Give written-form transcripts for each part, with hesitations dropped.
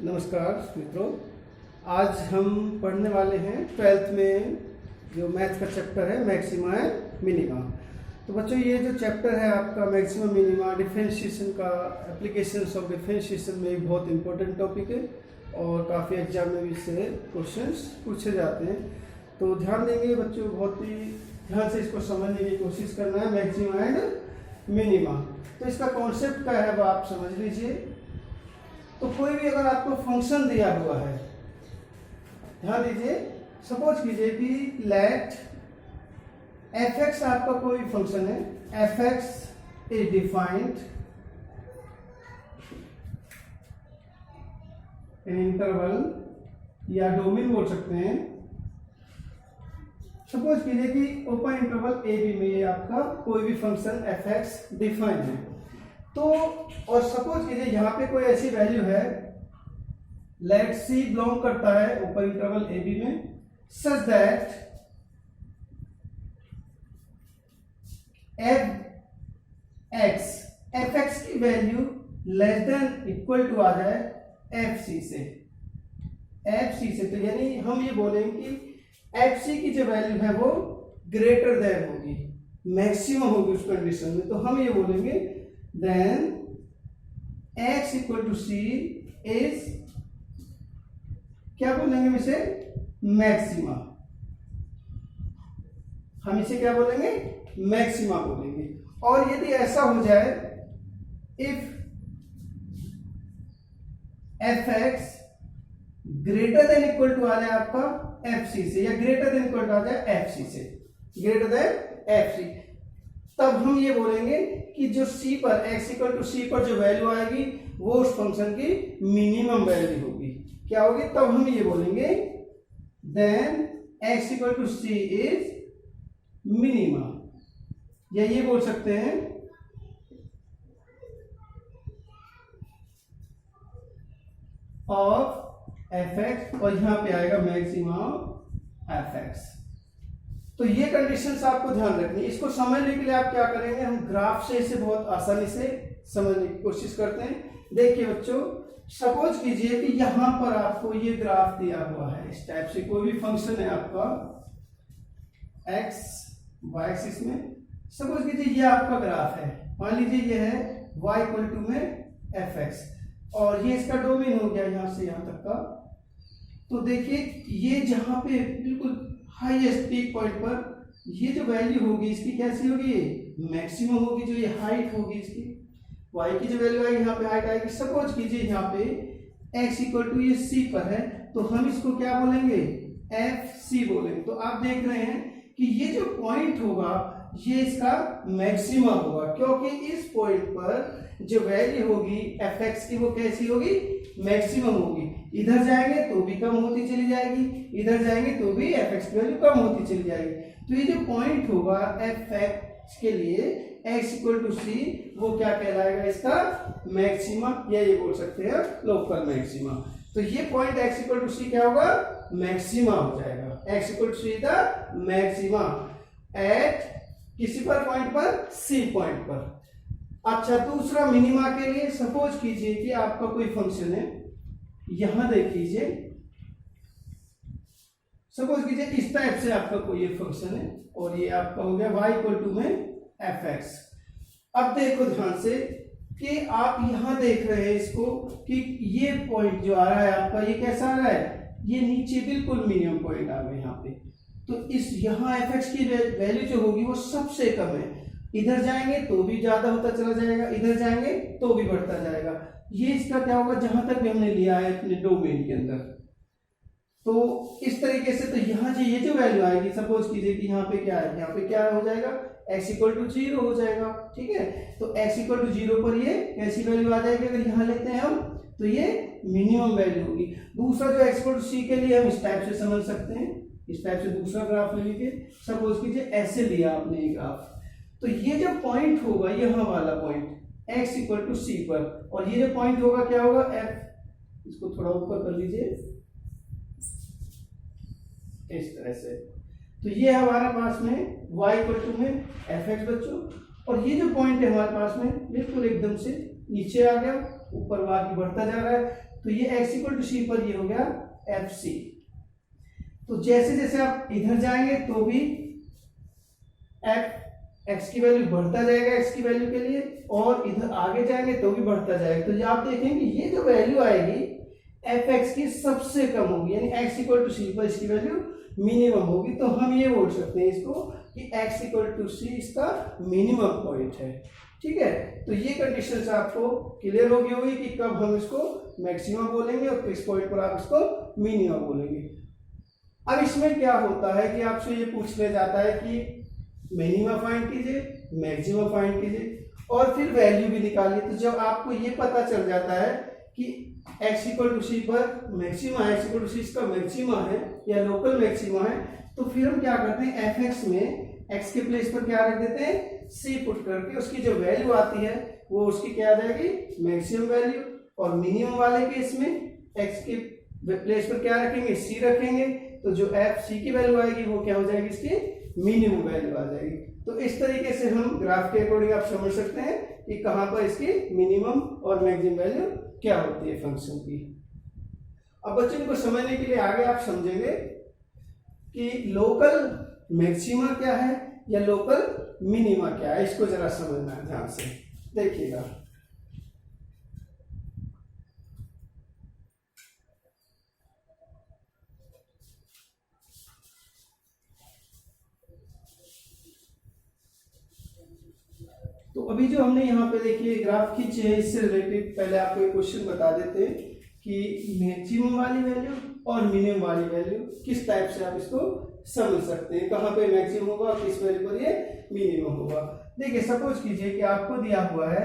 नमस्कार मित्रों, आज हम पढ़ने वाले हैं 12th में जो मैथ का चैप्टर है मैक्सिमा एंड मिनिमा। तो बच्चों, ये जो चैप्टर है आपका मैक्सिमा मिनिमा डिफरेंशिएशन का, एप्लीकेशंस ऑफ डिफरेंशिएशन में एक बहुत इंपॉर्टेंट टॉपिक है और काफ़ी एग्जाम में भी इससे क्वेश्चंस पूछे जाते हैं। तो ध्यान देंगे बच्चों, बहुत ही ध्यान से इसको समझने की कोशिश करना है। मैक्सिमा एंड मिनिमा, तो इसका कॉन्सेप्ट क्या है वो आप समझ लीजिए। तो कोई भी अगर आपको फंक्शन दिया हुआ है, ध्यान दीजिए, सपोज कीजिए कि लेट f(x) आपका कोई फंक्शन है, f(x) is defined in interval या डोमेन बोल सकते हैं। सपोज कीजिए कि ओपन इंटरवल a b में ये आपका कोई भी फंक्शन f(x) डिफाइंड है। तो और सपोज कीजिए यहाँ पे कोई ऐसी वैल्यू है, लेट c बिलोंग करता है ओपन इंटरवल a b में, सच दैट f(x) की value less than equal to आ जाए fc से। तो यानी हम ये बोलेंगे कि fc की जो वैल्यू है वो ग्रेटर देन होगी, मैक्सिमम होगी उस कंडीशन में। तो हम ये बोलेंगे then x equal to c is, क्या बोलेंगे हम इसे, मैक्सिमा। हम इसे क्या बोलेंगे, मैक्सिमा बोलेंगे। और यदि ऐसा हो जाए, if f(x) greater than equal to आ जाए आपका fc से, या ग्रेटर देन इक्वल टू आ जाए fc से, ग्रेटर देन fc, तब हम ये बोलेंगे कि जो c पर, x इक्वल टू c पर जो वैल्यू आएगी वो उस फंक्शन की मिनिमम वैल्यू होगी। क्या होगी, तब हम ये बोलेंगे then x equal to c is minima, या ये बोल सकते हैं ऑफ f(x) और यहां पे आएगा मैक्सिमा ऑफ f(x). तो ये कंडीशंस आपको ध्यान रखनी है। इसको समझने के लिए आप क्या करेंगे, हम ग्राफ से इसे बहुत आसानी से समझने की कोशिश करते हैं। देखिए बच्चों, सपोज कीजिए कि यहां पर आपको ये ग्राफ दिया हुआ है, इस टाइप से कोई भी फंक्शन है आपका x y एक्सिस में। सपोज कीजिए ये आपका ग्राफ है, मान लीजिए ये है y इक्वल टू में f(x) और ये इसका डोमेन हो गया यहां से यहां तक का। तो देखिए ये जहां पे बिल्कुल हाईएस्ट पीक पॉइंट पर ये जो वैल्यू होगी इसकी कैसी होगी, मैक्सिमम होगी, जो ये हाइट होगी इसकी, y की जो वैल्यू आएगी यहाँ पे हाइट आएगी। सपोज कीजिए यहाँ पे x इक्वल टू ये c पर है, तो हम इसको क्या बोलेंगे, fc बोलेंगे। तो आप देख रहे हैं कि ये जो पॉइंट होगा ये इसका मैक्सिमम होगा, क्योंकि इस पॉइंट पर जो वैल्यू होगी f(x) की वो कैसी होगी, मैक्सिमम होगी। इधर जाएंगे तो भी कम होती चली जाएगी, इधर जाएंगे तो भी f(x) की वैल्यू कम होती चली जाएगी। तो ये जो पॉइंट होगा f(x) के लिए x इक्वल टू c, वो क्या कहलाएगा, इसका मैक्सिमा, या ये बोल सकते हैं लोकल मैक्सिमा। तो ये point x equal to c क्या होगा, मैक्सिमा हो जाएगा। x equal to c the maxima at किसी पर पॉइंट पर, c पॉइंट पर। अच्छा, दूसरा मिनिमा के लिए सपोज कीजिए कि आपका कोई फंक्शन है, यहां देख लीजिए, सपोज कीजिए इस टाइप से आपका कोई एक फंक्शन है और ये आपका हो गया y इक्वल टू में f(x). अब देखो ध्यान से कि आप यहां देख रहे हैं इसको कि ये पॉइंट जो आ रहा है आपका, ये कैसा आ रहा है, ये नीचे बिल्कुल मिनिमम पॉइंट आ गया यहाँ पे। तो इस यहाँ f(x) की वैल्यू जो होगी वो सबसे कम है, इधर जाएंगे तो भी ज्यादा होता चला जाएगा, इधर जाएंगे तो भी बढ़ता जाएगा। ये इसका क्या होगा, जहां तक भी हमने लिया है अपने डोमेन के अंदर। तो इस तरीके से, तो यहाँ जो ये जो वैल्यू आएगी, सपोज कीजिए कि यहाँ पे क्या है, यहाँ पे क्या हो जाएगा, x इक्वल टू 0 हो जाएगा। ठीक है, तो x इक्वल टू 0 पर ये कैसी वैल्यू आ जाएगी, अगर यहाँ लेते हैं हम तो ये मिनिमम वैल्यू होगी। दूसरा जो x इक्वल टू c के लिए हम इस टाइप से समझ सकते हैं, इस टाइप से दूसरा ग्राफ ले लीजिए। सपोज कीजिए ऐसे लिया आपने ये ग्राफ, तो ये जो पॉइंट होगा यहाँ वाला point x equal to c पर, और ये जो पॉइंट होगा क्या होगा, f, इसको थोड़ा ऊपर कर लीजिए इस तरह से। तो ये हमारे पास में y इक्वल टू में f(x) बच्चों, और ये जो पॉइंट है हमारे पास में बिल्कुल एकदम से नीचे आ गया, ऊपर बाकी बढ़ता जा रहा है। तो ये x इक्वल टू सी पर ये हो गया एफ सी। तो जैसे जैसे आप इधर जाएंगे तो भी एक्स की वैल्यू बढ़ता जाएगा x की वैल्यू के लिए, और इधर आगे जाएंगे तो भी बढ़ता जाएगा। तो ये आप देखेंगे ये जो वैल्यू आएगी एफ एक्स की सबसे कम होगी, यानी x इक्वल टू सी पर इसकी वैल्यू मिनिमम होगी। तो हम ये बोल सकते हैं इसको कि x इक्वल टू सी इसका मिनिमम पॉइंट है। ठीक है, तो ये कंडीशन से आपको क्लियर होगी कि कब हम इसको मैक्सिमम बोलेंगे और किस पॉइंट पर आप इसको मिनिमम बोलेंगे। अब इसमें क्या होता है कि आपसे ये पूछने जाता है कि मिनिमम फाइंड कीजिए, मैक्सिमम फाइंड कीजिए और फिर वैल्यू भी निकालिए। तो जब आपको ये पता चल जाता है कि x इक्वल टू सी पर मैक्सिमा है, x इक्वल टू सी इसका मैक्सिमा है या लोकल मैक्सिमा है, तो फिर हम क्या करते हैं एफ एक्स में x के प्लेस पर क्या रख देते हैं c पुट करके उसकी जो वैल्यू आती है वो उसकी क्या आ जाएगी मैक्सिमम वैल्यू, और मिनिमम वाले केस में x के प्लेस पर क्या रखेंगे c रखेंगे, तो जो एफ सी की वैल्यू आएगी वो क्या हो जाएगी इसकी मिनिमम वैल्यू आ जाएगी। तो इस तरीके से हम ग्राफ के अकॉर्डिंग आप समझ सकते हैं कि कहां पर इसकी मिनिमम और मैक्सिमम वैल्यू क्या होती है फंक्शन की। अब बच्चों को समझने के लिए आगे आप समझेंगे कि लोकल मैक्सिमा क्या है या लोकल मिनिमा क्या है, इसको जरा समझना है ध्यान से देखिएगा। तो अभी जो हमने यहाँ पे देखिए ग्राफ खींचे है, इससे रिलेटेड पहले आपको एक क्वेश्चन बता देते हैं कि मैक्सिमम वाली वैल्यू और मिनिमम वाली वैल्यू किस टाइप से आप इसको समझ सकते हैं, कहाँ पे मैक्सिमम होगा और किस वैल्यू पर ये मिनिमम होगा। देखिए सपोज कीजिए कि आपको दिया हुआ है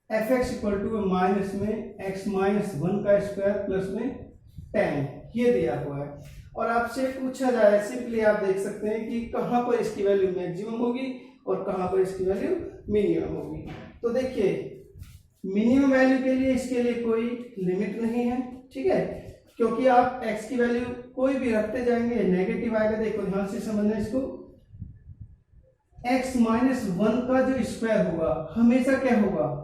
f x equal to minus में एक्स माइनस वन का स्क्वायर प्लस में 10 ये दिया हुआ है, और आपसे पूछा जाए सिंपली आप देख सकते हैं कि कहाँ पर इसकी वैल्यू मैक्सिमम होगी और कहाँ पर इसकी वैल्यू मिनिमम होगी। तो देखिए मिनिमम वैल्यू के लिए इसके लिए कोई लिमिट नहीं है, ठीक है, क्योंकि आप x की वैल्यू कोई भी रखते जाएंगे नेगेटिव आएगा। देखो ध्यान से समझना इसको, x माइनस वन का जो स्क्वायर होगा हमेशा क्या होगा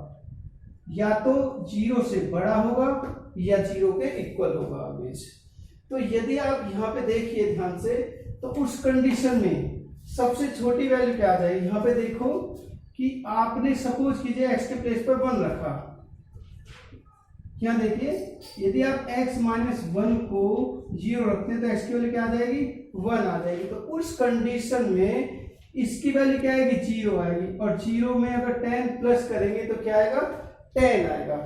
या तो 0 से बड़ा होगा या 0 के इक्वल होगा ऑलवेज। तो यदि आप यहाँ पे देखिए ध्यान से तो उस कंडीशन में सबसे छोटी वैल्यू क्या आ जाएगी। यहाँ पे देखो कि आपने सपोज कीजिए x के प्लेस पर 1 रखा, यहाँ देखिए यदि आप x माइनस वन को 0 रखते हैं तो x की वैल्यू क्या आ जाएगी 1 आ जाएगी। तो उस कंडीशन में इसकी वैल्यू क्या आएगी 0 आएगी, और 0 में अगर 10 प्लस करेंगे तो क्या आएगा 10 आएगा।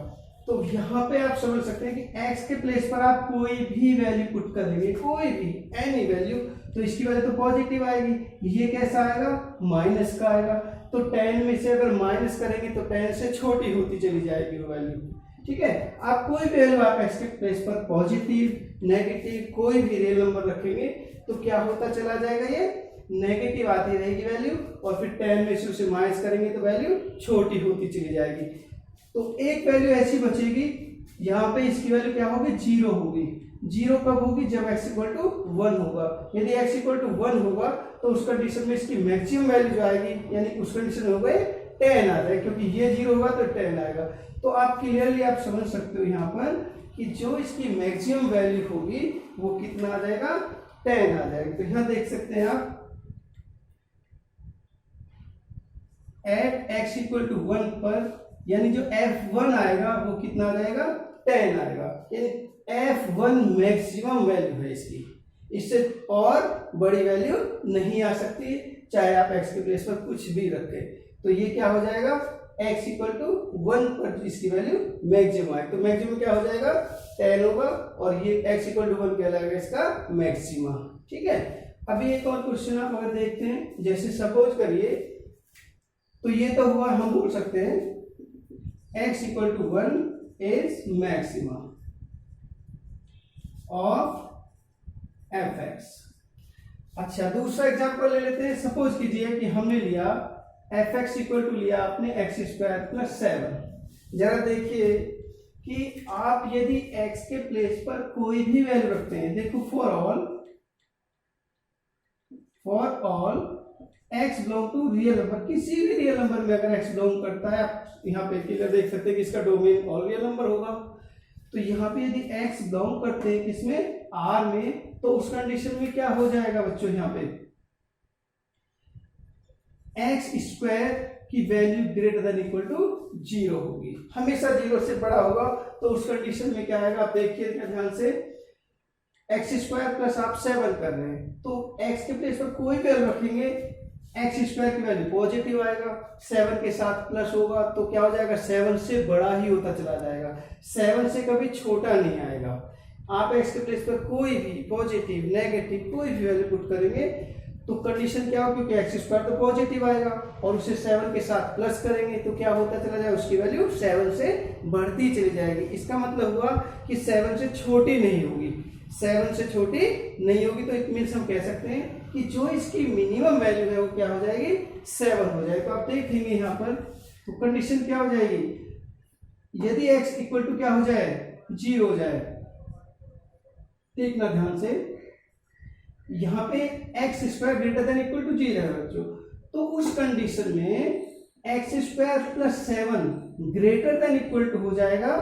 तो यहाँ पे आप समझ सकते हैं कि x के प्लेस पर आप कोई भी वैल्यू पुट करेंगे, कोई भी एनी वैल्यू, तो इसकी वैल्यू तो पॉजिटिव आएगी। ये कैसा आएगा माइनस का आएगा, तो 10 में से अगर माइनस करेंगे तो 10 से छोटी होती चली जाएगी वो वैल्यू, ठीक है। आप कोई भी वैल्यू आप x के प्लेस पर पॉजिटिव नेगेटिव कोई भी रियल नंबर रखेंगे तो क्या होता चला जाएगा, ये नेगेटिव आती रहेगी वैल्यू, और फिर 10 में से उसे माइनस करेंगे तो वैल्यू छोटी होती चली जाएगी। तो एक वैल्यू ऐसी बचेगी यहाँ पे इसकी वैल्यू क्या होगी 0 होगी। 0 कब होगी जब x इक्वल टू 1 होगा। यदि x इक्वल टू 1 होगा तो उस कंडीशन में इसकी मैक्सिमम वैल्यू जो आएगी यानी उस कंडीशन में हो गए 10 आ जाए, क्योंकि ये 0 होगा तो 10 आएगा। तो आप क्लियरली आप समझ सकते हो यहाँ पर कि जो इसकी मैक्सिमम वैल्यू होगी वो कितना आ जाएगा 10 आ जाएगा। तो यहाँ देख सकते हैं आप एट x इक्वल टू 1 पर यानी जो f1 आएगा वो कितना आ जाएगा 10 आएगा, यानी f1 मैक्सिमम वैल्यू है इसकी, इससे और बड़ी वैल्यू नहीं आ सकती चाहे आप x के प्लेस पर कुछ भी रखें। तो ये क्या हो जाएगा x इक्वल टू 1 पर इसकी वैल्यू मैक्सिमम आए, तो मैक्सिमम क्या हो जाएगा 10 होगा, और ये x इक्वल टू 1 कहलाएगा इसका मैक्सिमा, ठीक है। अभी एक और क्वेश्चन आप अगर देखते हैं, जैसे सपोज करिए तो ये तो हुआ, हम बोल सकते हैं x equal to 1 is maxima of f(x). अच्छा दूसरा एग्जांपल ले लेते हैं। सपोज कीजिए कि हमने लिया f(x) इक्वल टू लिया आपने x स्क्वायर प्लस 7। जरा देखिए कि आप यदि x के प्लेस पर कोई भी वैल्यू रखते हैं, देखो for all x belong to real number, किसी भी रियल नंबर में अगर x बिलोंग करता है, आप यहाँ पे क्लियर देख सकते हैं कि इसका डोमेन ऑल रियल नंबर होगा। तो यहाँ पे यदि x बिलोंग करते हैं किसमें, R में, तो उस कंडीशन में क्या हो जाएगा बच्चों, यहाँ पे एक्स स्क्वायर की value greater than equal to 0 होगी, हमेशा 0 से बड़ा होगा। तो उस कंडीशन में क्या आएगा, आप देखिए ध्यान से, एक्स स्क्वायर प्लस आप 7 कर रहे हैं, तो x के प्लेस पर कोई वैल्यू रखेंगे, एक्स स्क्वायर की वैल्यू पॉजिटिव आएगा, 7 के साथ प्लस होगा तो क्या हो जाएगा, 7 से बड़ा ही होता चला जाएगा, 7 से कभी छोटा नहीं आएगा। आप x के प्लेस पर कोई भी पॉजिटिव नेगेटिव कोई भी वैल्यू पुट करेंगे तो कंडीशन क्या हो, क्योंकि एक्स स्क्वायर तो पॉजिटिव आएगा और उसे 7 के साथ प्लस करेंगे तो क्या होता चला जाएगा, उसकी वैल्यू 7 से बढ़ती चली जाएगी। इसका मतलब हुआ कि 7 से छोटी नहीं होगी, 7 से छोटी नहीं होगी, तो इट मीन्स हम कह सकते हैं कि जो इसकी मिनिमम वैल्यू है वो क्या हो जाएगी, 7 हो जाएगी। तो आप देखेंगे यहाँ पर तो कंडीशन क्या हो जाएगी, यदि x इक्वल टू क्या हो जाए, 0 हो जाए, देखना ध्यान से, यहाँ पे x square greater than equal to 0 है बच्चों, तो उस कंडीशन में x square plus 7 greater than equal to हो जाएगा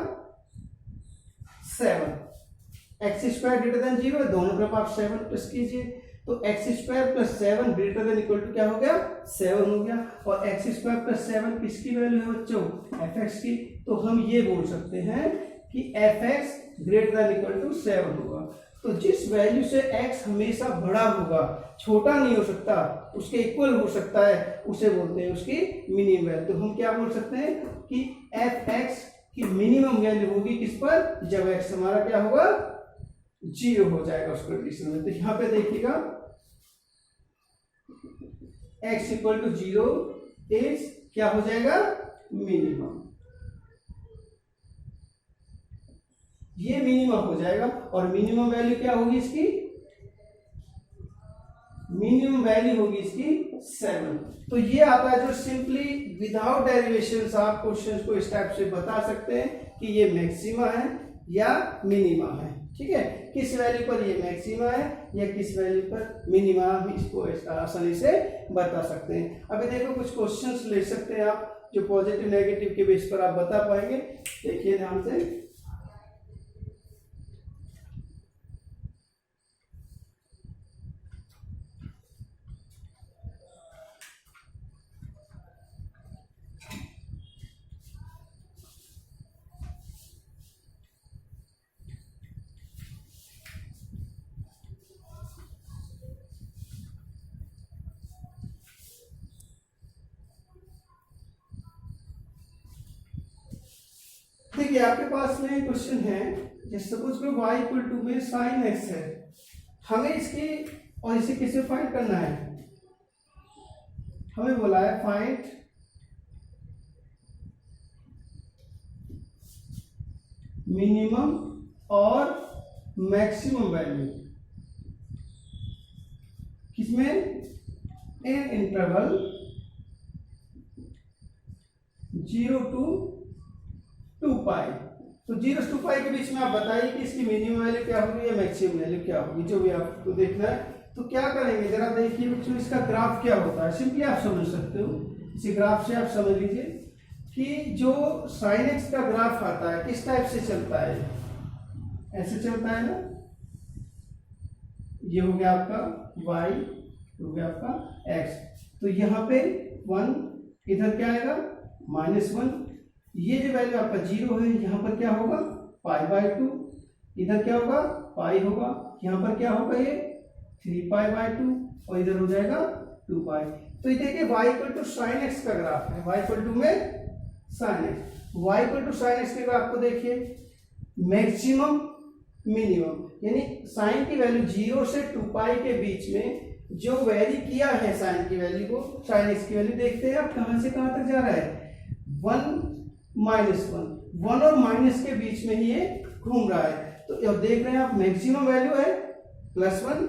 7। एक्स स्क्वायर ग्रेटर देन 0 है, दोनों तरफ आप 7 प्लस कीजिए, तो x square plus 7 greater than equal to क्या हो गया, 7 हो गया। और एक्स स्क्वायर प्लस 7 किसकी वैल्यू है बच्चों, एफ एक्स की, तो हम ये बोल सकते हैं कि f x greater than equal to 7 होगा। तो जिस वैल्यू से x हमेशा बड़ा होगा, छोटा नहीं हो सकता, उसके इक्वल हो सकता है, उसे बोलते हैं उसकी मिनिमम वैल्यू। तो हम क्या बोल सकते हैं कि एफ एक्स की मिनिमम वैल्यू होगी किस पर, जब x हमारा क्या होगा, 0 हो जाएगा उस कंडीशन में। तो यहाँ पे देखिएगा x इक्वल टू 0 इज क्या हो जाएगा, मिनिमम, ये मिनिमम हो जाएगा। और मिनिमम वैल्यू क्या होगी इसकी, मिनिमम वैल्यू होगी इसकी 7। तो ये आता है जो सिंपली विदाउट डेरिवेशन आप क्वेश्चन को इस टाइप से बता सकते हैं कि ये मैक्सिमा है या मिनिमा है, ठीक है, किस वैल्यू पर ये मैक्सिमा है या किस वैल्यू पर मिनिमा, हम इसको आसानी से बता सकते हैं। अभी देखो कुछ क्वेश्चंस ले सकते हैं आप जो पॉजिटिव नेगेटिव के बेस पर आप बता पाएंगे, देखिए ध्यान से। देखिए आपके पास में क्वेश्चन है, जैसे सपोज करो y इक्वल टू में साइन x है, हमें इसकी और इसे किसे फाइंड करना है, हमें बोला है फाइंड मिनिमम और मैक्सिमम वैल्यू किसमें, इन इंटरवल 0 to 2 पाई। तो 0 से 2 पाई के बीच में आप बताइए कि इसकी मिनिमम वैल्यू क्या होगी या मैक्सिमम वैल्यू क्या होगी, जो भी आपको देखना है। तो क्या करेंगे जरा देखिए बच्चों, इसका ग्राफ क्या होता है, सिंपली आप समझ सकते हो, इसी ग्राफ से आप समझ लीजिए कि जो साइन एक्स का ग्राफ आता है किस टाइप से चलता है, ऐसे चलता है ना, ये हो गया आपका y, हो गया आपका x, तो यहाँ पे 1, इधर क्या आएगा -1, ये जो वैल्यू आपका 0 है, यहाँ पर क्या होगा π/2, इधर क्या होगा पाई होगा, यहाँ पर क्या होगा ये 3π/2 और इधर हो जाएगा 2π। तो ये देखिए y equal to sine x का ग्राफ है, y इक्वल टू में sine x, y equal to sine x के ग्राफ को देखिए, मैक्सिमम मिनिमम, यानी साइन की वैल्यू 0 से 2π के बीच में जो वैरी किया है साइन की वैल्यू को, साइन एक्स की वैल्यू देखते हैं आप कहां से कहां तक जा रहा है, 1 और माइनस के बीच में ही ये घूम रहा है। तो अब देख रहे हैं आप मैक्सिमम वैल्यू है +1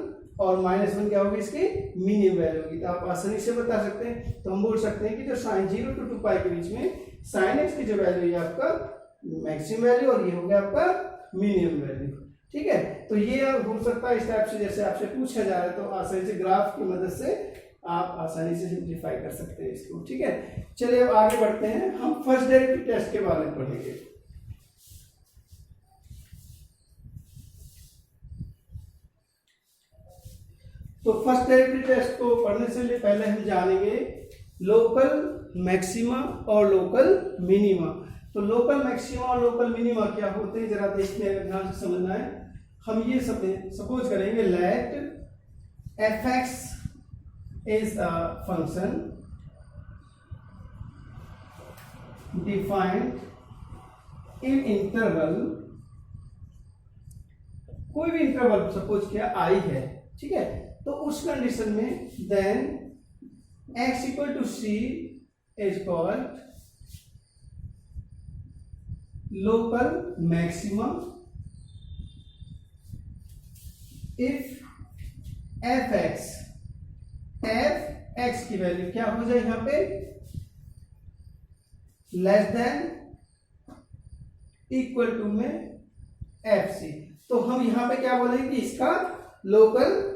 और -1 क्या होगी इसकी मिनिमम वैल्यू होगी। तो आप आसानी से बता सकते हैं, तो हम बोल सकते हैं कि जो साइन 0 to 2π के बीच में साइन एक्स की जो वैल्यू है आपका मैक्सिमम वैल्यू और ये हो गया आपका मिनिमम वैल्यू, ठीक है। तो ये हो सकता है इस टाइप से, जैसे आपसे पूछा जा रहा है, तो आसानी से ग्राफ की मदद से आप आसानी से सिंप्लीफाई कर सकते हैं इसको, ठीक है। चलिए अब आगे बढ़ते हैं, हम फर्स्ट डेरिवेटिव टेस्ट के बारे में पढ़ेंगे। तो फर्स्ट डेरिवेटिव टेस्ट को पढ़ने से पहले हम जानेंगे लोकल मैक्सिमा और लोकल मिनिमा। तो लोकल मैक्सिमा और लोकल मिनिमा क्या होते हैं जरा देखते हैं, ध्यान से समझना है। हम ये सपोज करेंगे let fx is a function defined in interval, कोई भी इंटरवल सपोज किया i है, ठीक है। तो उस कंडीशन में then x equal to c is called local maximum if fx की वैल्यू क्या हो जाए यहां पे लेस देन इक्वल टू में fc। तो हम यहां पे क्या बोलेंगे कि इसका लोकल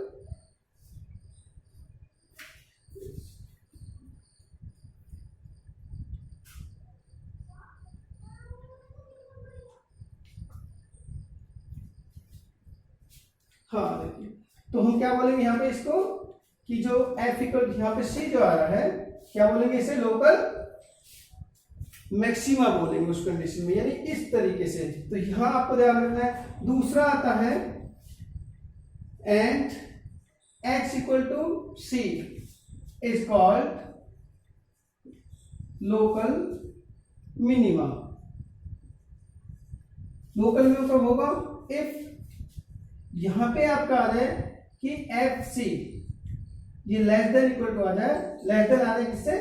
हाँ देखिए, तो हम क्या बोलेंगे यहाँ पे इसको कि जो f इक्वल यहाँ पे c जो आ रहा है क्या बोलेंगे इसे लोकल मैक्सिमा बोलेंगे उस कंडीशन में, यानी इस तरीके से। तो यहां आपको ध्यान रखना है। दूसरा आता है and x equal to c is called local minima. Local minima कब होगा इफ यहां पे आपका आ जाए कि fc ये लेस देन इक्वल टू आ जाए, लेस देन आ जाए किससे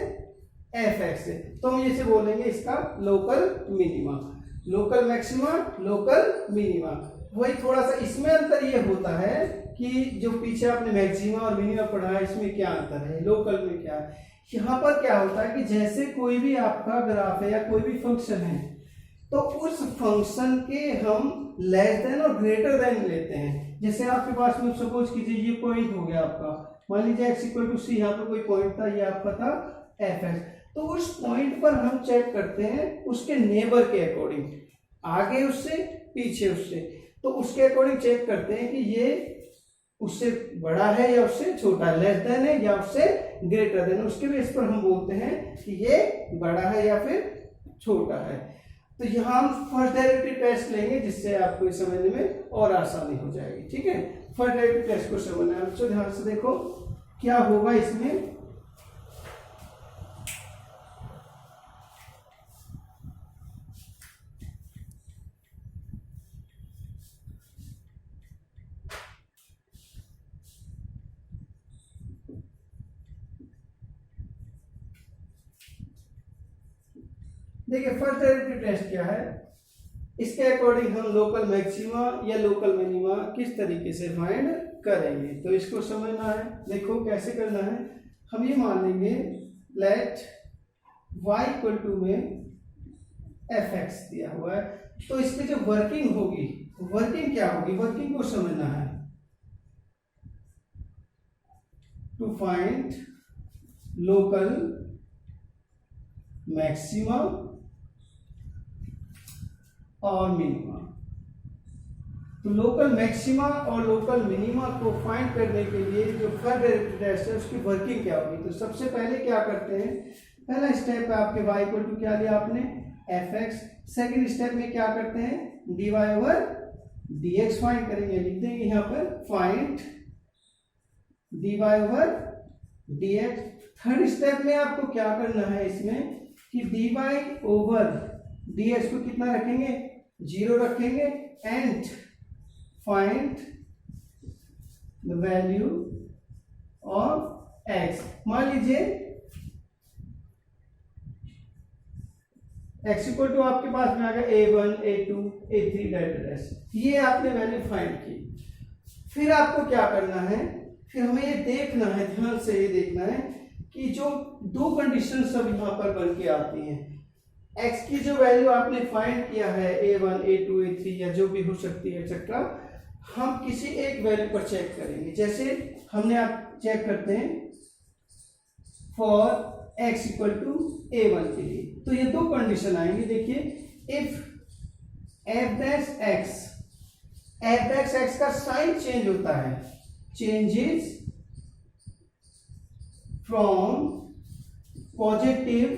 fx से, तो हम इसे बोलेंगे इसका local minima. Local maxima local minima, वही थोड़ा सा इसमें अंतर ये होता है कि जो पीछे आपने मैक्सिमा और मिनिमा पढ़ा है इसमें क्या अंतर है, लोकल में क्या है। यहाँ पर क्या होता है कि जैसे कोई भी आपका ग्राफ है या कोई भी फंक्शन है तो उस फंक्शन के हम लेस देन और ग्रेटर देन लेते हैं। जैसे आपके पास में सपोज कीजिए ये पॉइंट हो गया आपका, मान लीजिए x इक्वल टू सी, यहाँ पर कोई पॉइंट था, ये आपका था fx। तो उस पॉइंट पर हम चेक करते हैं उसके नेबर के अकॉर्डिंग, आगे उससे पीछे उससे, तो उसके अकॉर्डिंग चेक करते हैं कि ये उससे बड़ा है या उससे छोटा है, लेस देन है या उससे ग्रेटर देन, उसके बेस पर हम बोलते हैं कि ये बड़ा है या फिर छोटा है। तो यहाँ हम फर्स्ट डेरिवेटिव टेस्ट लेंगे जिससे आपको ये समझने में और आसानी हो जाएगी, ठीक है। फर्स्ट डेरिवेटिव टेस्ट को समझना है बच्चों, ध्यान से देखो क्या होगा इसमें। देखिए फर्स्ट डेरिवेटिव टेस्ट क्या है, इसके अकॉर्डिंग हम लोकल मैक्सिमा या लोकल मिनिमा किस तरीके से फाइंड करेंगे, तो इसको समझना है। देखो कैसे करना है, हम ये मान लेंगे लेट y इक्वल टू में fx दिया हुआ है, तो इसमें जो वर्किंग होगी, वर्किंग क्या होगी, वर्किंग को समझना है। टू फाइंड लोकल मैक्सिमा और मिनिमा, तो लोकल मैक्सिमा और लोकल मिनिमा को फाइंड करने के लिए जो फर्स्ट डेरिवेटिव टेस्ट है उसकी वर्किंग क्या होगी। तो सबसे पहले क्या करते हैं, पहला स्टेप है आपके y इक्वल टू क्या लिया आपने fx, सेकंड स्टेप में क्या करते हैं dy ओवर dx फाइंड करेंगे, लिख देंगे यहाँ पर find dy over dx। Third step में आपको क्या करना है इसमें कि dy ओवर dx को कितना रखेंगे 0 रखेंगे and find the value of x। मान लीजिए x इक्वल टू आपके पास में आ गया a1 a2 a3 डैश, ये आपने वैल्यू फाइंड की। फिर आपको क्या करना है, फिर हमें ये देखना है, ध्यान से ये देखना है कि जो दो कंडीशन सब यहाँ पर बन के आती हैं, x की जो वैल्यू आपने फाइंड किया है a1 a2 a3 या जो भी हो सकती है एक्सेट्रा, हम किसी एक वैल्यू पर चेक करेंगे। जैसे हमने आप चेक करते हैं for x equal to a1 के लिए, तो ये दो कंडीशन आएंगे। देखिए इफ f डैश x का साइन चेंज होता है, changes from positive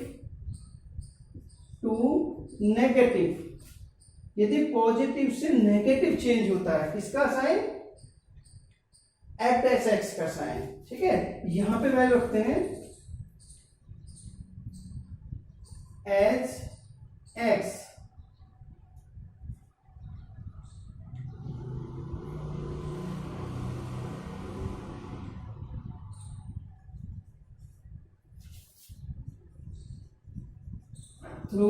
to negative, यदि पॉजिटिव से नेगेटिव चेंज होता है, किसका साइन, एफ डैश एक्स का साइन, ठीक है। यहां पे वैल्यू रखते हैं एज एक्स, थ्रू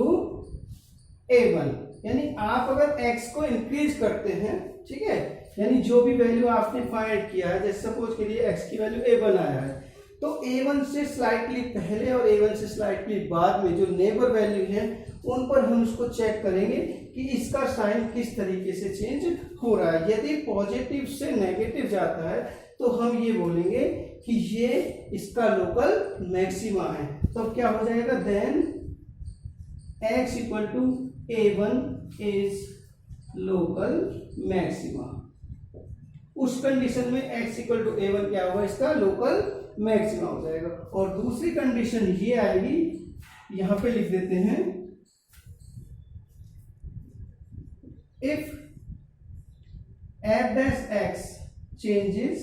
a1, यानी आप अगर x को इंक्रीज करते हैं, ठीक है, यानी जो भी वैल्यू आपने फाइंड किया है, जैसे सपोज के लिए x की वैल्यू a1 आया है, तो a1 से स्लाइटली पहले और a1 से स्लाइटली बाद में जो नेबर वैल्यू है उन पर हम उसको चेक करेंगे कि इसका साइन किस तरीके से चेंज हो रहा है। यदि पॉजिटिव से नेगेटिव जाता है तो हम ये बोलेंगे कि ये इसका लोकल मैक्सिमा है। तो क्या हो जाएगा, then x equal to a1 is local maxima. उस कंडीशन में x इक्वल टू a1 क्या होगा, इसका लोकल मैक्सिमा हो जाएगा। और दूसरी कंडीशन ये आएगी, यहां पे लिख देते हैं, if f dash x changes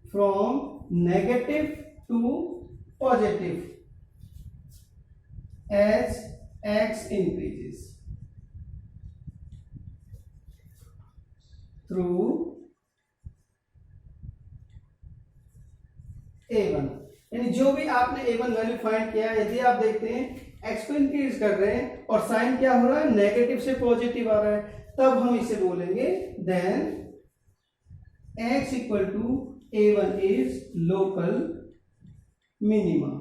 from negative to positive as x increases through a1, यानी जो भी आपने a1 वैल्यू फाइंड किया है, यदि आप देखते हैं x को इंक्रीज कर रहे हैं और साइन क्या हो रहा है, नेगेटिव से पॉजिटिव आ रहा है, तब हम इसे बोलेंगे then x equal to a1 is local minima.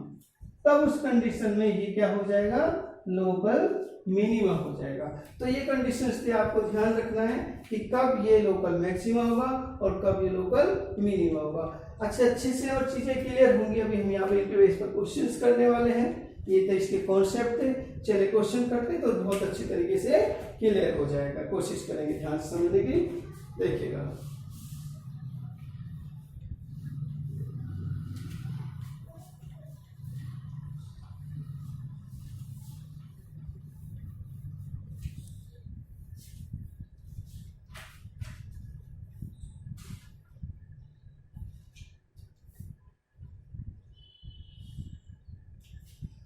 तब उस कंडीशन में ये क्या हो जाएगा, लोकल मिनिमा हो जाएगा। तो ये कंडीशंस पे आपको ध्यान रखना है कि कब ये लोकल मैक्सिमा होगा और कब ये लोकल मिनिमा होगा। अच्छे से और चीजें क्लियर होंगी। अभी हम यहाँ पे इस पर क्वेश्चंस करने वाले हैं, ये तो इसके कॉन्सेप्ट थे। चलिए क्वेश्चन करते तो बहुत अच्छी तरीके से क्लियर हो जाएगा। कोशिश करेंगे ध्यान से समझने की, देखिएगा।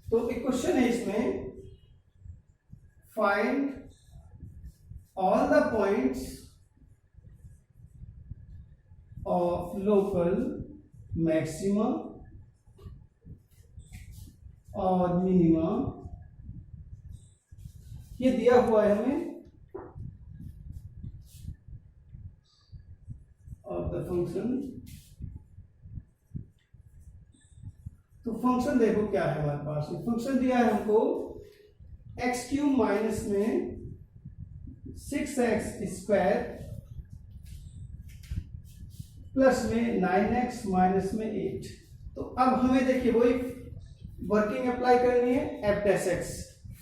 तो एक क्वेश्चन है इसमें, find all the points of local maxima और मिनिमा। ये दिया हुआ है हमें ऑफ द फंक्शन। तो फंक्शन देखो क्या है हमारे पास, फंक्शन दिया है हमको एक्स क्यूब माइनस में 6x स्क्वायर प्लस में 9x माइनस में 8। तो अब हमें देखिए वही वर्किंग अप्लाई करनी है, f dash x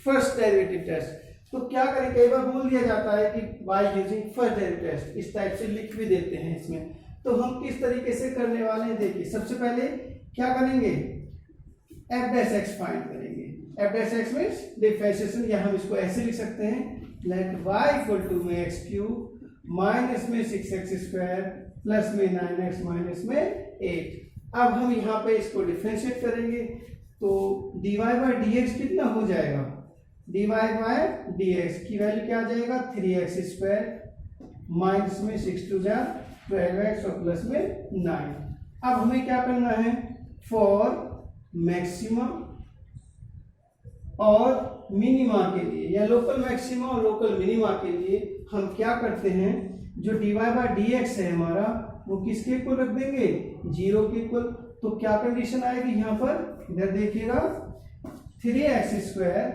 first derivative test. तो क्या करें, कई बार बोल दिया जाता है कि by using first derivative test, इस टाइप से लिख भी देते हैं इसमें। तो हम किस तरीके से करने वाले हैं, देखिए सबसे पहले क्या करेंगे, एफ डैश एक्स फाइंड करेंगे। F dash x means differentiation, या हम इसको ऐसे लिख सकते हैं, लेट y इक्वल टू में एक्स क्यूब माइनस में 6x स्क्वायर प्लस में 9x माइनस में 8। अब हम यहाँ पे इसको डिफरेंशिएट करेंगे तो dy बाई dx कितना हो जाएगा, dy बाई dx की वैल्यू क्या आ जाएगा, 3x स्क्वायर माइनस में 6 टू जा 12x और प्लस में 9। अब हमें क्या करना है, फॉर मैक्सिमा और मिनिमा के लिए, या लोकल मैक्सिमा और लोकल मिनिमा के लिए हम क्या करते हैं, जो dy बाई dx है हमारा, वो किसके इक्वल रख देंगे, 0 के इक्वल। तो क्या कंडीशन आएगी यहाँ पर, इधर देखिएगा, 3x स्क्वायर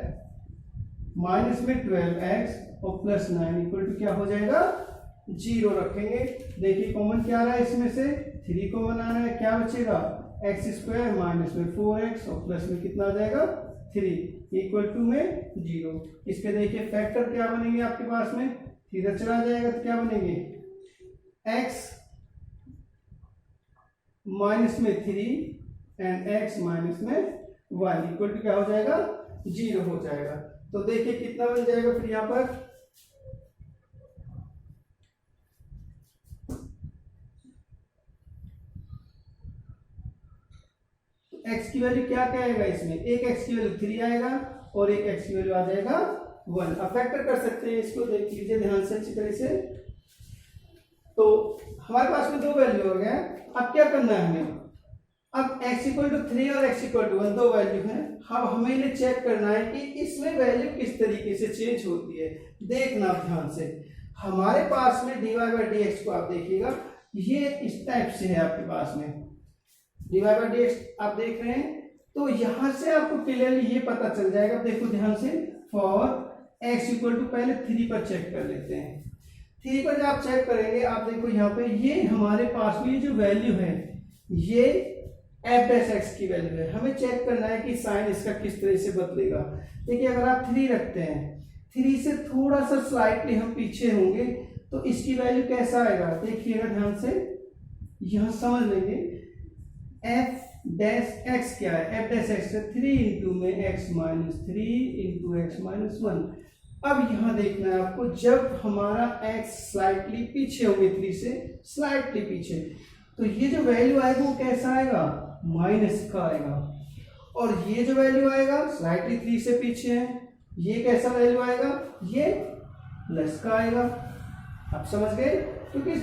माइनस में 12x और प्लस 9 इक्वल टू क्या हो जाएगा, 0 रखेंगे। देखिए कॉमन क्या आ रहा है इसमें से, 3 कॉमन आ रहा है, क्या बचेगा, एक्स स्क्वायर माइनस में 4x और प्लस में कितना आ जाएगा, 3 इक्वल टू में 0। इसके देखिए फैक्टर क्या बनेंगे आपके पास में, इधर चला जाएगा तो क्या बनेंगे, x माइनस में 3 एंड x माइनस में 1 इक्वल टू क्या हो जाएगा, 0 हो जाएगा। तो देखिए कितना बन जाएगा फिर यहाँ पर, x की वैल्यू क्या क्या आएगा इसमें, एक x की वैल्यू 3 आएगा और एक x की वैल्यू आ जाएगा 1। अब फैक्टर कर सकते हैं इसको, देख लीजिए ध्यान से अच्छी तरह से। तो हमारे पास में दो वैल्यू हो गया। अब क्या करना है हमें, अब x इक्वल टू 3 और x इक्वल टू 1 दो वैल्यू है। अब हमें इन्हें चेक करना है कि इसमें वैल्यू किस तरीके से चेंज होती है। देखना ध्यान से, हमारे पास में dy बाई dx को आप देखिएगा, ये इस टाइप से है आपके पास में dy बाई dx आप देख रहे हैं। तो यहां से आपको क्लियरली ये पता चल जाएगा। देखो ध्यान से, फॉर x इक्वल टू, पहले 3 पर चेक कर लेते हैं। 3 पर जब आप चेक करेंगे, आप देखो यहाँ पे ये हमारे पास में जो वैल्यू है ये f डैश x की वैल्यू है। हमें चेक करना है कि साइन इसका किस तरह से बदलेगा। देखिए अगर आप 3 रखते हैं, 3 से थोड़ा सा स्लाइटली हम पीछे होंगे तो इसकी वैल्यू कैसा आएगा, देखिएगा ध्यान से, यहां समझ लेंगे। f डैश x क्या है, f डैश x 3 इंटू में x minus 3 into x minus 1। अब यहां देखना है आपको, जब हमारा x स्लाइटली पीछे होंगे 3 से स्लाइटली पीछे, तो ये जो वैल्यू आएगा वो कैसा आएगा, माइनस का आएगा। और ये जो वैल्यू आएगा स्लाइटली 3 से पीछे है, ये कैसा वैल्यू आएगा, ये प्लस का आएगा। आप समझ गए, क्योंकि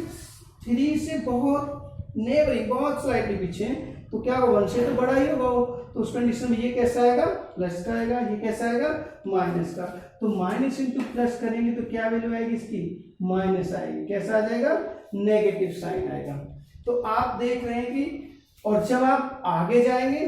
3 से बहुत नेबरिंग, बहुत स्लाइटली पीछे है, तो क्या होगा, 1 से तो बड़ा ही होगा वो। तो उस कंडीशन में ये कैसा आएगा, प्लस का आएगा, ये कैसा आएगा, माइनस का। तो माइनस इंटू प्लस करेंगे तो क्या वैल्यू आएगी इसकी, माइनस आएगी। कैसा आ जाएगा, नेगेटिव साइन आएगा। तो आप देख रहे हैं कि, और जब आप आगे जाएंगे,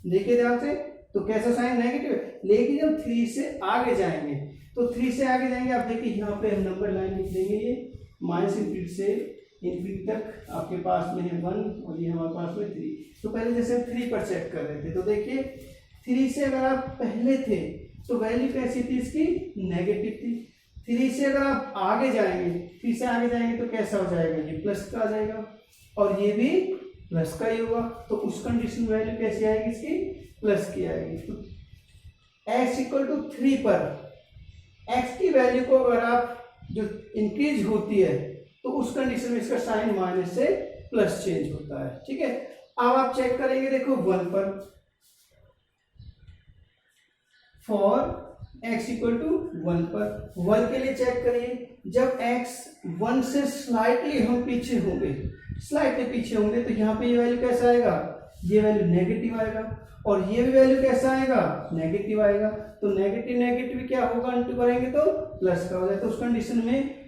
देखिए ध्यान से, तो कैसा साइन, नेगेटिव है। लेकिन जब 3 से आगे जाएंगे, तो 3 से आगे जाएंगे, आप देखिए यहाँ पे हम नंबर लाइन लिख देंगे, ये माइनस इंफिनिटी से इंफिनिटी तक आपके पास में है 1 और ये हमारे पास में 3। तो पहले जैसे हम 3 पर चेक कर रहे थे, तो देखिए 3 से अगर आप पहले थे तो वैल्यू कैसी थी इसकी, नेगेटिव थी। 3 से अगर आप आगे जाएंगे, 3 से आगे जाएंगे तो कैसा हो जाएगा, ये प्लस का आ जाएगा और ये भी प्लस का ही होगा। तो उस कंडीशन वैल्यू कैसी आएगी इसकी, प्लस की आएगी। तो x इक्वल टू 3 पर x की वैल्यू को अगर आप जो इंक्रीज होती है तो उस कंडीशन में इसका साइन माइनस से प्लस चेंज होता है। ठीक है, अब आप चेक करेंगे, देखो 1 पर, फॉर x इक्वल टू 1 पर, 1 के लिए चेक करिए, जब x 1 से स्लाइटली हम पीछे होंगे, स्लाइटली पीछे होंगे, तो यहाँ पे ये वैल्यू कैसा आएगा, ये वैल्यू नेगेटिव आएगा और ये भी वैल्यू कैसा आएगा, नेगेटिव आएगा। तो नेगेटिव नेगेटिव क्या होगा, इंटू करेंगे तो प्लस का हो जाए। तो उस कंडीशन में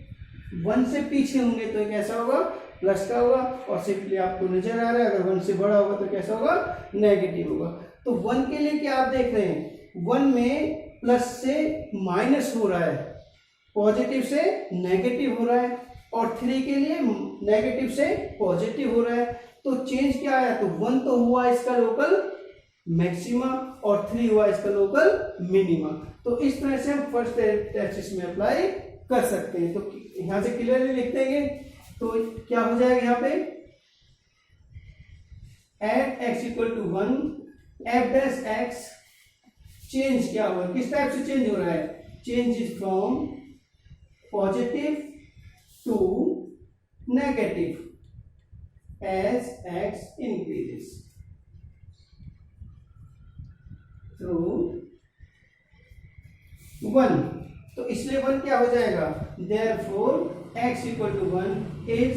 1 से पीछे होंगे तो कैसा होगा, प्लस का होगा। और सिंपली आपको नजर आ रहा है, अगर 1 से बड़ा होगा तो कैसा होगा, नेगेटिव होगा। तो 1 के लिए क्या आप देख रहे हैं, 1 में प्लस से माइनस हो रहा है, पॉजिटिव से नेगेटिव हो रहा है, और 3 के लिए नेगेटिव से पॉजिटिव हो रहा है। तो चेंज क्या आया, तो 1 तो हुआ इसका लोकल मैक्सिमा और 3 हुआ इसका लोकल मिनिमा। तो इस तरह से हम फर्स्ट टेस्ट में अप्लाई कर सकते हैं। तो यहां से क्लियरली लिख देंगे, तो क्या हो जाएगा यहाँ पे, at x equal to 1 f dash x, change क्या हुआ, किस टाइप से चेंज हो रहा है, change is from positive to negative as x increases through 1। तो इसलिए 1 क्या हो जाएगा, therefore x equal to 1 is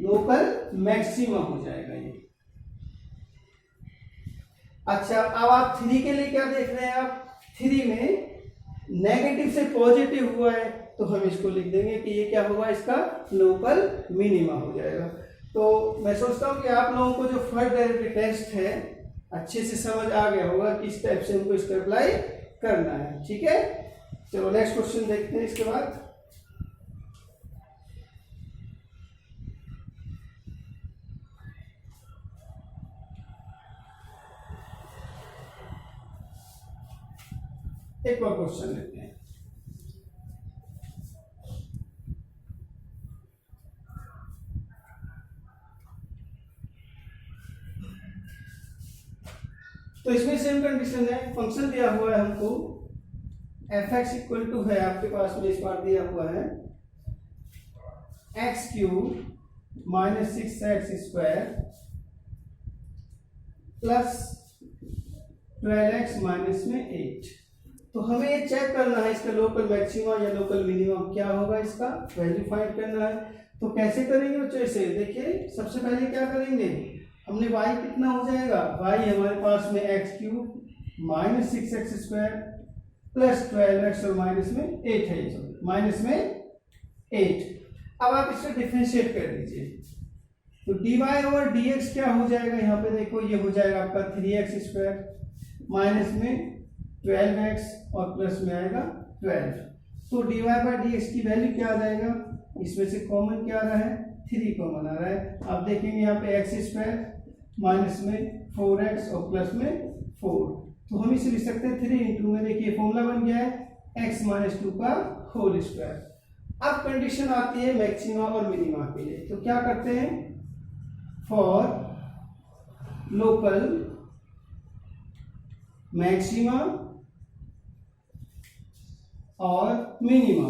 local maximum हो जाएगा ये। अच्छा, अब आप 3 के लिए क्या देख रहे हैं, आप 3 में नेगेटिव से पॉजिटिव हुआ है, तो हम इसको लिख देंगे कि ये क्या होगा, इसका लोकल मिनिमा हो जाएगा। तो मैं सोचता हूं कि आप लोगों को जो फर्स्ट डेरिवेटिव टेस्ट है अच्छे से समझ आ गया होगा किस टाइप से हमको इसका अप्लाई करना है। ठीक है, चलो नेक्स्ट क्वेश्चन देखते हैं इसके बाद। एक और क्वेश्चन लेते हैं। सेम कंडीशन है, फंक्शन दिया हुआ है हमको एफ एक्स इक्वल टू है आपके पास में इस बार दिया हुआ है x cube minus 6x square plus 12x minus में 8। तो हमें ये चेक करना है इसका लोकल मैक्सिमा या लोकल मिनिमम क्या होगा, इसका वैल्यू फाइंड करना है। तो कैसे करेंगे बच्चों इसे, देखिए सबसे पहले क्या करेंगे, हमने y कितना हो जाएगा, y हमारे पास में x cube minus 6x square plus 12x और माइनस में 8 है, माइनस में 8। अब आप इसको डिफरेंशिएट कर दीजिए, तो dy ओवर dx क्या हो जाएगा, यहाँ पे देखो ये हो जाएगा आपका 3x स्क्वायर माइनस में 12x और प्लस में आएगा 12। तो dy बाई dx की वैल्यू क्या आ जाएगा, इसमें से कॉमन क्या आ रहा है, 3 कॉमन आ रहा है। आप देखेंगे यहाँ पे एक्स स्क्वायर माइनस में 4x और प्लस में 4, तो हम इसे लिख सकते हैं 3 इंटू में, देखिए फॉर्मूला बन गया है x माइनस 2 का होल स्क्वायर। अब कंडीशन आती है मैक्सिमा और मिनिमा के लिए, तो क्या करते हैं, फॉर लोकल मैक्सिमा और मिनिमा,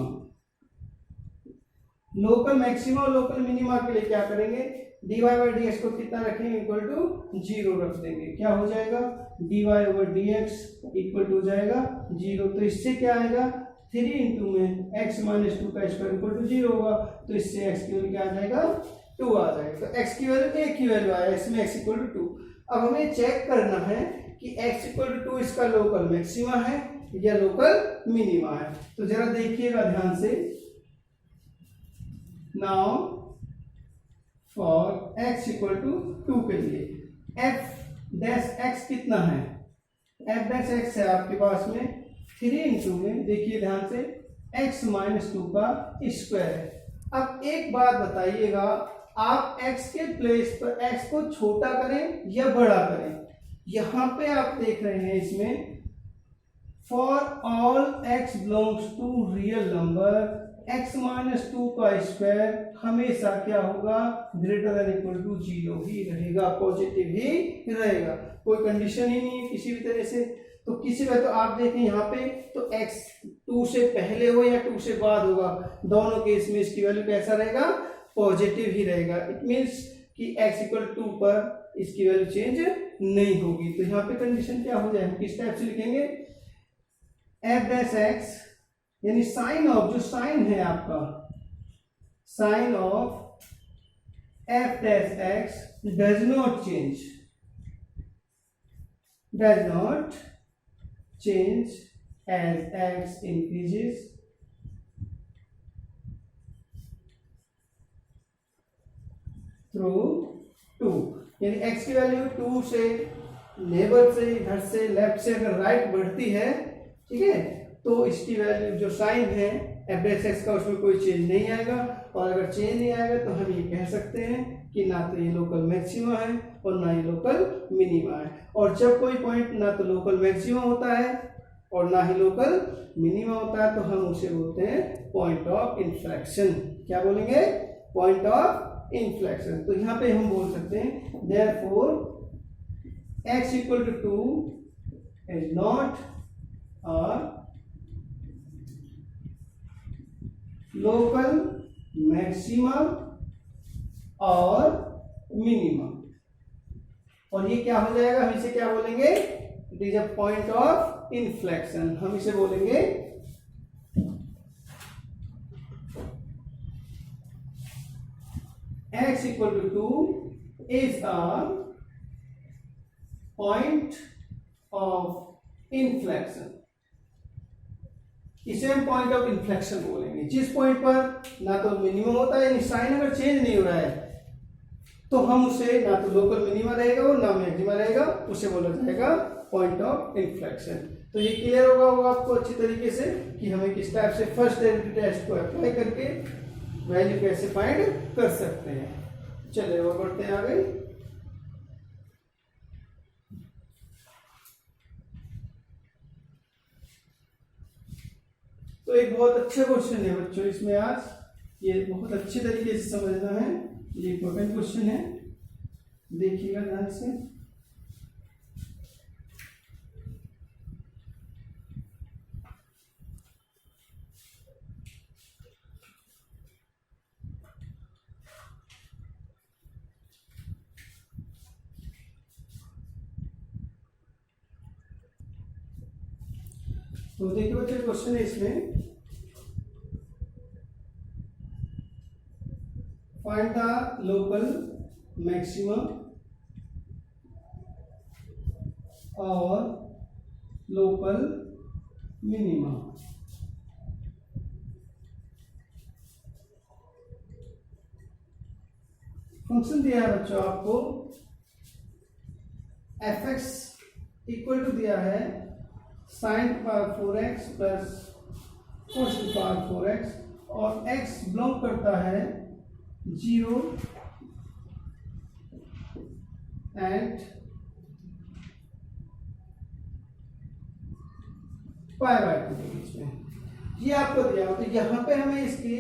लोकल मैक्सिमा और लोकल मिनिमा के लिए क्या करेंगे, dy बाई dx को कितना रखेंगे, इक्वल टू 0 रख देंगे। क्या हो जाएगा, dy over dx equal to हो जाएगा 0। तो इससे क्या आएगा, 3 इंटू में x माइनस 2 का स्क्वायर इक्वल टू 0 होगा, तो इससे x की वैल्यू क्या आ जाएगा, 2 आ जाएगा। तो x की वैल्यू एक ही वैल्यू आया, इसमें x इक्वल टू 2। अब हमें चेक करना है कि x इक्वल टू 2 इसका लोकल मैक्सिमा है या लोकल मिनिमा है। तो जरा देखिएगा ध्यान से, now for x equal to 2 के लिए f डैश x कितना है, f डैश x है आपके पास में 3 इंटू में, देखिए ध्यान से x माइनस 2 का स्क्वायर है। अब एक बात बताइएगा, आप x के प्लेस पर x को छोटा करें या बड़ा करें, यहां पे आप देख रहे हैं इसमें for all x belongs to real number x minus 2 का स्क्वायर हमेशा क्या होगा, ग्रेटर देन इक्वल टू 0 ही रहेगा, पॉजिटिव ही रहेगा, कोई कंडीशन ही नहीं है किसी भी तरह से। तो किसी का तो आप देखें यहाँ पे, तो x 2 से पहले हो या 2 से बाद होगा, दोनों केस में इसकी वैल्यू कैसा रहेगा, पॉजिटिव ही रहेगा। इट मीन्स कि x इक्वल 2 पर इसकी वैल्यू चेंज नहीं होगी। तो यहाँ पे कंडीशन क्या हो जाए, हम किस टाइप से लिखेंगे, f डैश x यानी साइन ऑफ, जो साइन है आपका sign of f dash x does not change, does not change as x increases through 2, यानी x की वैल्यू 2 से लेबर से इधर से लेफ्ट से अगर राइट बढ़ती है, ठीक है, तो इसकी वैल्यू जो साइन है f डैश x का उसमें कोई चेंज नहीं आएगा। और अगर चेंज नहीं आएगा तो हम ये कह सकते हैं कि ना तो ये लोकल मैक्सिमा है और ना ही लोकल मिनिमा है। और जब कोई पॉइंट ना तो लोकल मैक्सिमा होता है और ना ही लोकल मिनिमा होता है, तो हम उसे बोलते हैं पॉइंट ऑफ इन्फ्लेक्शन। क्या बोलेंगे, पॉइंट ऑफ इन्फ्लेक्शन। तो यहाँ पे हम बोल सकते हैं therefore x equal to 2 is not a local maxima और मिनिमा। और ये क्या हो जाएगा, हम इसे क्या बोलेंगे, it is a point of inflection. हम इसे बोलेंगे x equal to 2 is a point of inflection. इसे हम पॉइंट ऑफ इन्फ्लेक्शन बोलेंगे, जिस पॉइंट पर ना तो मिनिमम होता है, यानी साइन अगर चेंज नहीं हो रहा है, तो हम उसे ना तो लोकल मिनिमा रहेगा और ना मैक्सिमा रहेगा, उसे बोला जाएगा पॉइंट ऑफ इन्फ्लेक्शन। तो ये क्लियर होगा आपको अच्छी तरीके से कि हमें किस टाइप से फर्स्ट डेरिवेटिव टेस्ट को अप्लाई करके वैल्यू कैसे फाइंड कर सकते हैं। चलिए और बढ़ते हैं आगे। तो एक बहुत अच्छा क्वेश्चन है बच्चों, इसमें आज ये बहुत अच्छी तरीके से समझना है, ये इंपॉर्टेंट क्वेश्चन है, देखिएगा ध्यान से। तो देखिए बच्चे क्वेश्चन है इसमें, फाइंड द लोकल मैक्सिमम और लोकल मिनिमम। फंक्शन दिया है बच्चों आपको, एफ एक्स इक्वल टू दिया है sine to power 4x plus cos to power 4x और x बिलोंग करता है 0 एंड पाई बाय 2 के बीच में, ये आपको दिया हो। तो यहाँ पे हमें इसकी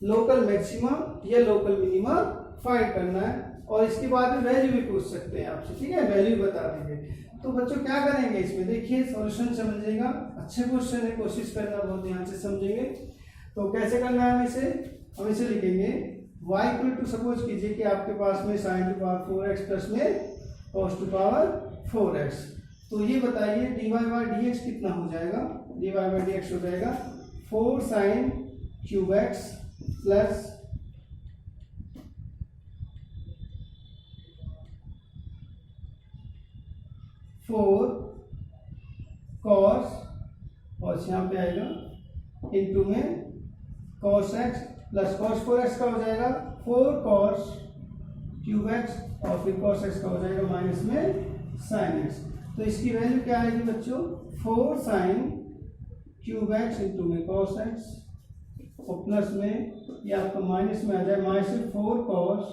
लोकल मैक्सिमम या लोकल मिनिमम फाइंड करना है और इसके बाद में वैल्यू भी पूछ सकते हैं आपसे, ठीक है, वैल्यू बता देंगे। तो बच्चों क्या करेंगे इसमें, देखिए सॉल्यूशन समझिएगा, अच्छे क्वेश्चन है, कोशिश करना बहुत ध्यान से समझेंगे। तो कैसे करना है हम इसे लिखेंगे y इक्वल टू, सपोज कीजिए कि आपके पास में sign to power 4x plus में कॉस टू पावर 4x। तो ये बताइए dy बाई dx कितना हो जाएगा, dy बाई dx हो जाएगा 4 sine cube x plus 4 cos, और यहाँ पे आएगा इंटू में cos x plus cos 4x का हो जाएगा 4 कॉस क्यूब एक्स और फिर कॉस एक्स का हो जाएगा माइनस में साइन एक्स। तो इसकी वैल्यू क्या आएगी बच्चों, 4 साइन क्यूब एक्स इंटू में कॉस एक्स और प्लस में ये आपका माइनस में आ जाए minus 4 cos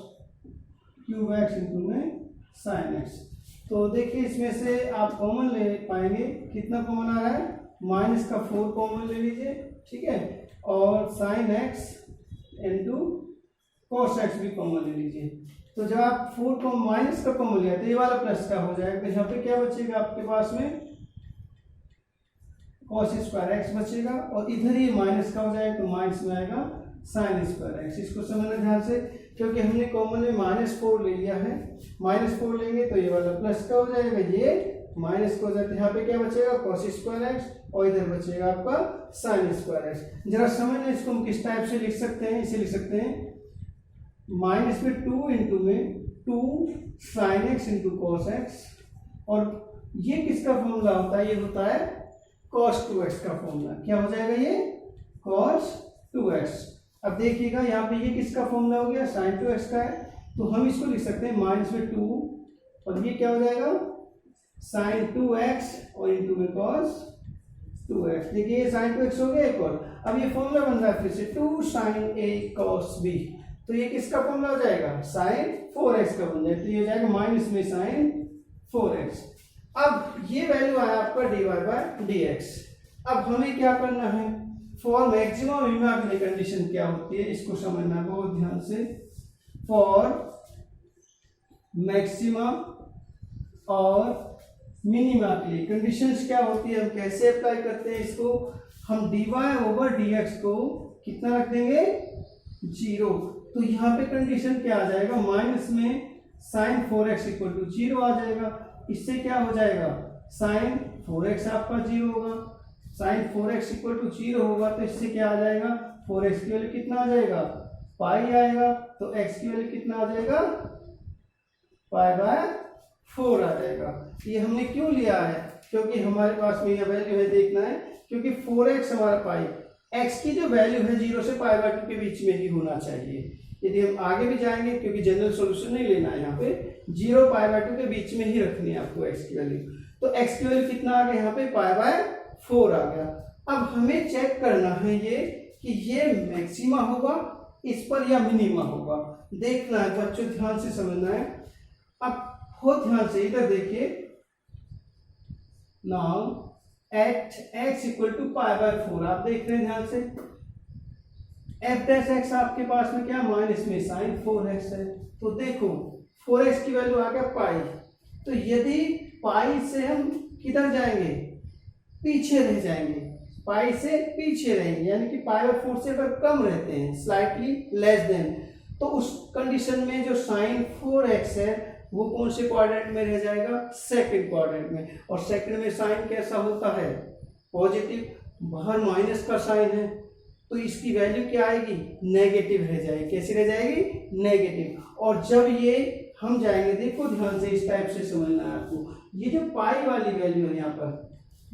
cube x into में साइन एक्स। तो देखिए इसमें से आप कॉमन ले पाएंगे, कितना कॉमन आ रहा है, माइनस का 4 कॉमन ले लीजिए, ठीक है, और sine x into cos x भी कॉमन ले लीजिए। तो जब आप 4 को माइनस का कॉमन लिया तो ये वाला प्लस का हो जाएगा, तो यहाँ पे क्या बचेगा आपके पास में कॉस स्क्वायर एक्स बचेगा और इधर ही माइनस का हो जाएगा तो माइनस में आएगा साइन स्क्वायर एक्स। इसको समझना ध्यान से, क्योंकि हमने कॉमन में -4 ले लिया है, -4 लेंगे तो ये वाला प्लस का हो जाएगा, ये माइनस का हो जाता है, यहाँ पे क्या बचेगा कॉस स्क्वायर एक्स और इधर बचेगा आपका साइन स्क्वायर एक्स। जरा समझ लें इसको हम किस टाइप से लिख सकते हैं, इसे लिख सकते हैं माइनस में 2 इंटू में 2 sine x into cos x, और ये किसका फॉर्मूला होता है, ये होता है cos 2x का फॉर्मूला। क्या हो जाएगा ये cos 2x। अब देखिएगा यहाँ पे ये किसका फॉर्मूला हो गया, sin 2x का है, तो हम इसको लिख सकते हैं माइनस में 2 और ये क्या हो जाएगा sin 2x और इंटू में cos 2x। देखिए ये sin 2x हो गया एक और, अब ये फॉर्मूला बन रहा है फिर से 2 sin a cos b, तो ये किसका फॉर्मूला हो जाएगा sin 4x का बन जाएगा, तो ये हो जाएगा माइनस में sin 4x। अब ये वैल्यू आया आपका dy बाई dx। अब हमें क्या करना है, फॉर मैक्सिमम मिनिमा के लिए कंडीशन क्या होती है, इसको समझना बहुत ध्यान से। फॉर मैक्सिमम और मिनिमा के लिए कंडीशंस क्या होती है, हम कैसे अप्लाई करते हैं इसको, हम dy ओवर dx को कितना रख देंगे 0। तो यहाँ पे कंडीशन क्या आ जाएगा, माइनस में साइन 4x इक्वल टू 0 आ जाएगा। इससे क्या हो जाएगा साइन 4x आपका 0 होगा, साइन 4x इक्वल टू 0 होगा, तो इससे क्या आ जाएगा 4x की वैल्यू कितना आ जाएगा पाई आएगा, तो x की वैल्यू कितना आ जाएगा पाई बाय 4 आ जाएगा। ये हमने क्यों लिया है, क्योंकि हमारे पास में यह वैल्यू है, देखना है, क्योंकि 4x हमारा पाई, x की जो वैल्यू है 0 से पाई बाय 2 के बीच में ही होना चाहिए। यदि हम आगे भी जाएंगे, क्योंकि जनरल सॉल्यूशन नहीं लेना है, यहाँ पे 0 पाई बाय 2 के बीच में ही रखनी है आपको x की वैल्यू, तो x की वैल्यू कितना आ गया यहाँ पे पाई बाय 4 आ गया। अब हमें चेक करना है ये कि ये मैक्सिमा होगा इस पर या मिनिमा होगा, देखना है बच्चों, ध्यान से समझना है। अब बहुत ध्यान से इधर देखिए, now at x equal to pi by 4, आप देख रहे हैं ध्यान से, एफ डैश एक्स आपके पास में क्या माइनस में साइन 4x है, तो देखो 4x की वैल्यू आ गया पाई, तो यदि पाई से हम किधर जाएंगे पीछे रह जाएंगे, पाई से पीछे रहेंगे, यानी कि पाई बाय 4 से अगर कम रहते हैं, स्लाइटली लेस देन, तो उस कंडीशन में जो साइन 4x है वो कौन से क्वाड्रेंट में रह जाएगा, सेकंड क्वाड्रेंट में। और सेकंड में साइन कैसा होता है पॉजिटिव, बाहर माइनस का साइन है, तो इसकी वैल्यू क्या आएगी, नेगेटिव रह जाएगी। कैसी रह जाएगी, नेगेटिव। और जब ये हम जाएंगे, देखो ध्यान से, इस टाइप से समझना है आपको, ये जो पाई वाली वैल्यू है यहाँ पर,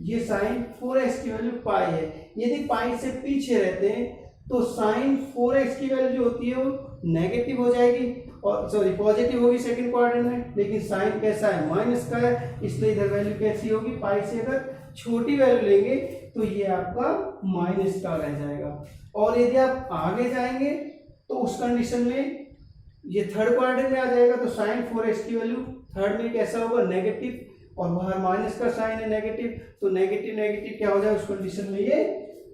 ये साइन 4x की वैल्यू पाई है, यदि पाई से पीछे रहते हैं तो साइन 4x की वैल्यू जो होती है वो नेगेटिव हो जाएगी, और सॉरी पॉजिटिव होगी सेकंड क्वाड्रेंट में, लेकिन साइन कैसा है, माइनस का है, इसलिए इधर वैल्यू कैसी होगी, पाई से अगर छोटी वैल्यू लेंगे तो ये आपका माइनस का रह जाएगा। और यदि आप आगे जाएंगे तो उस कंडीशन में ये थर्ड क्वाड्रेंट में आ जाएगा, तो साइन 4x की वैल्यू थर्ड में कैसा होगा, नेगेटिव, और बाहर माइनस का साइन है नेगेटिव, तो नेगेटिव नेगेटिव क्या हो जाएगा, उस कंडीशन में ये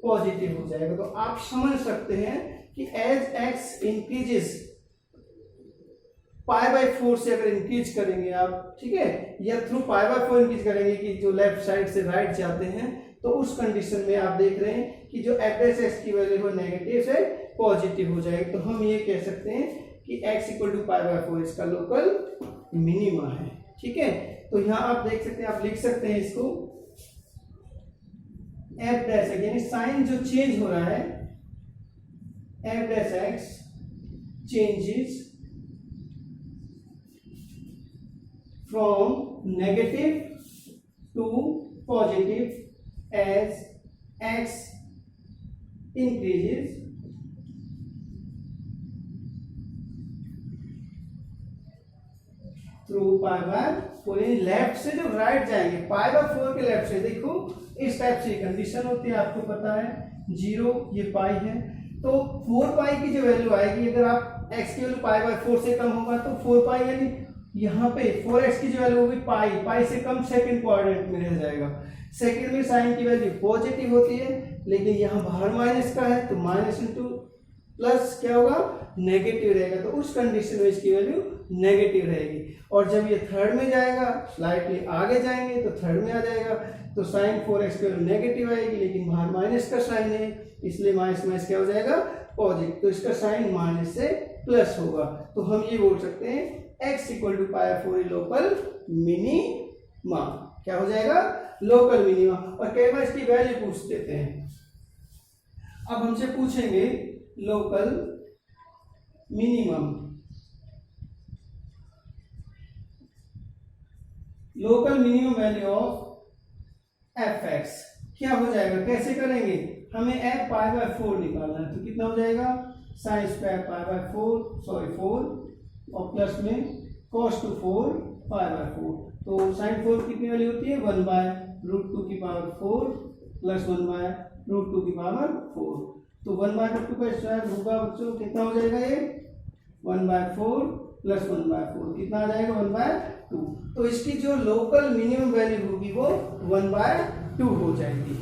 पॉजिटिव हो जाएगा। तो आप समझ सकते हैं कि as x increases, pi by 4 से अगर इंक्रीज करेंगे आप, ठीक है, या थ्रू पाई बाय 4 इंक्रीज करेंगे कि जो लेफ्ट साइड से राइट जाते हैं, तो उस कंडीशन में आप देख रहे हैं कि जो एफ एक्स की वैल्यू है नेगेटिव से पॉजिटिव हो जाएगी। तो हम ये कह सकते हैं कि x equal to pi by 4 इसका लोकल मिनिमा है। ठीक है, तो यहाँ आप देख सकते हैं, आप लिख सकते हैं इसको एफ डैश एक्स, यानी साइन जो चेंज हो रहा है, f dash x changes from negative to positive as x increases through pi by 4। Left से जो राइट जाएंगे, पाई बाय 4 के लेफ्ट से, देखो इस टाइप से कंडीशन होती है, आपको पता है 0, ये पाई है, तो 4 पाई की जो वैल्यू आएगी, अगर आप x की वैल्यू पाई बाय 4 से कम होगा तो 4 पाई, यानी यहाँ पे 4x की जो वैल्यू होगी पाई, पाई से कम सेकंड क्वाड्रेंट में रह जाएगा। सेकंड में साइन की वैल्यू पॉजिटिव होती है, लेकिन यहाँ बाहर माइनस का है, तो माइनस इंटू प्लस क्या होगा, नेगेटिव रहेगा, तो उस कंडीशन में इसकी वैल्यू नेगेटिव रहेगी। और जब ये थर्ड में जाएगा, स्लाइटली आगे जाएंगे तो थर्ड में आ जाएगा, तो साइन 4x की वैल्यू नेगेटिव आएगी, लेकिन बाहर माइनस का साइन है, इसलिए माइनस माइनस क्या हो जाएगा, पॉजिटिव, तो इसका साइन माइनस से प्लस होगा। तो हम ये बोल सकते हैं x equal to pi 4 local minima, क्या हो जाएगा, लोकल मिनिमा। और कई बार इसकी वैल्यू पूछ देते हैं, अब हमसे पूछेंगे local minimum, local minimum value of F x क्या हो जाएगा, कैसे करेंगे, हमें एफ पाई बाय 4 निकालना है, तो कितना हो जाएगा, साइन स्क्वायर पाई बाय 4 और प्लस में cos टू 4 पाई बाय 4, तो साइन 4 कितनी वैल्यू होती है, 1 बाय रूट 2 की पावर 4 प्लस 1 बाय रूट 2 की पावर 4, तो 1 बाय रूट 2 का स्क्वायर होगा बच्चों, कितना हो जाएगा ये 1 बाय 4 प्लस 1 बाय 4, कितना आ जाएगा 1 बाय 2। तो इसकी जो लोकल मिनिमम वैल्यू होगी वो 1 बाय 2 हो जाएगी।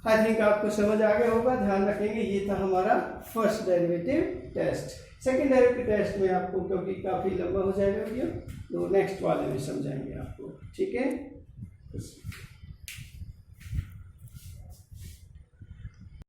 आई थिंक आपको समझ आ गया होगा, ध्यान रखेंगे। ये था हमारा first derivative test. Second derivative test में आपको, क्योंकि काफी लंबा हो जाएगा वीडियो, तो नेक्स्ट वाले में समझाएंगे आपको, ठीक है।